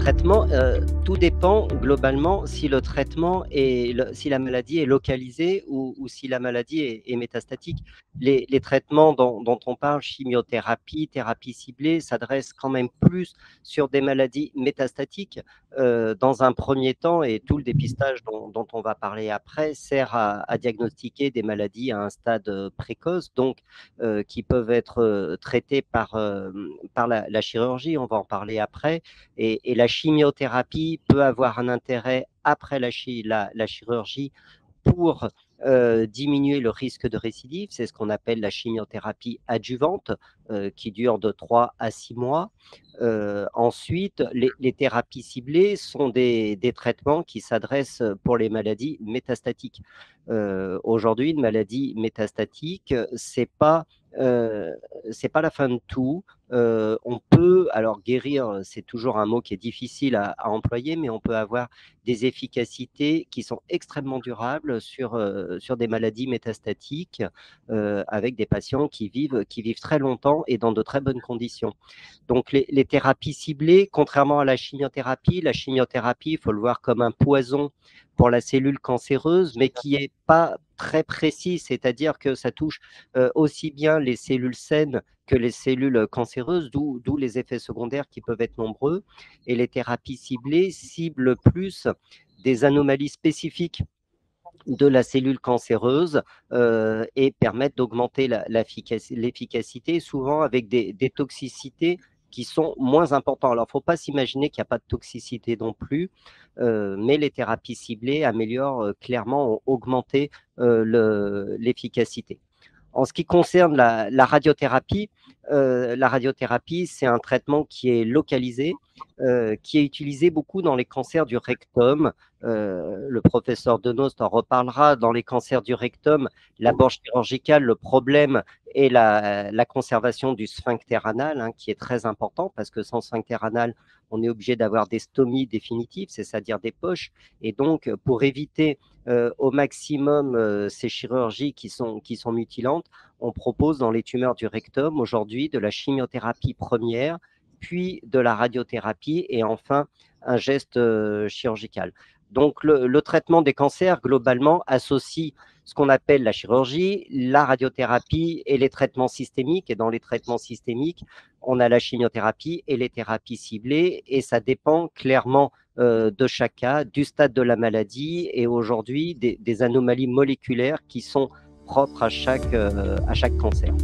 traitement, tout dépend globalement si le traitement si la maladie est localisée ou si la maladie est métastatique. Les traitements dont on parle, chimiothérapie, thérapie ciblée, s'adressent quand même plus sur des maladies métastatiques dans un premier temps, et tout le dépistage dont on va parler après sert à diagnostiquer des maladies à un stade précoce, donc qui peuvent être traitées par la chirurgie, on va en parler après. Et la chimiothérapie peut avoir un intérêt après la chirurgie pour diminuer le risque de récidive. C'est ce qu'on appelle la chimiothérapie adjuvante, qui dure de 3 à 6 mois. Ensuite, les thérapies ciblées sont des traitements qui s'adressent pour les maladies métastatiques. Aujourd'hui, une maladie métastatique, c'est pas la fin de tout. On peut, alors guérir, c'est toujours un mot qui est difficile à employer, mais on peut avoir des efficacités qui sont extrêmement durables sur des maladies métastatiques, avec des patients qui vivent très longtemps et dans de très bonnes conditions. Donc les thérapies ciblées, contrairement à la chimiothérapie, il faut le voir comme un poison pour la cellule cancéreuse, mais qui n'est pas très précis, c'est-à-dire que ça touche aussi bien les cellules saines que les cellules cancéreuses, d'où les effets secondaires qui peuvent être nombreux. Et les thérapies ciblées ciblent plus des anomalies spécifiques de la cellule cancéreuse et permettent d'augmenter l'efficacité, souvent avec des toxicités qui sont moins importantes. Alors, il ne faut pas s'imaginer qu'il n'y a pas de toxicité non plus, mais les thérapies ciblées améliorent clairement, ont augmenté l'efficacité. En ce qui concerne la radiothérapie, c'est un traitement qui est localisé, qui est utilisé beaucoup dans les cancers du rectum. Le professeur Denost en reparlera. Dans les cancers du rectum, l'abord chirurgicale, le problème est la conservation du sphincter anal, hein, qui est très important, parce que sans sphincter anal, on est obligé d'avoir des stomies définitives, c'est-à-dire des poches. Et donc, pour éviter au maximum ces chirurgies qui sont mutilantes, on propose dans les tumeurs du rectum aujourd'hui de la chimiothérapie première, puis de la radiothérapie et enfin un geste chirurgical. Donc le traitement des cancers, globalement, associe ce qu'on appelle la chirurgie, la radiothérapie et les traitements systémiques. Et dans les traitements systémiques, on a la chimiothérapie et les thérapies ciblées, et ça dépend clairement de chaque cas, du stade de la maladie et aujourd'hui des anomalies moléculaires qui sont propres à chaque cancer.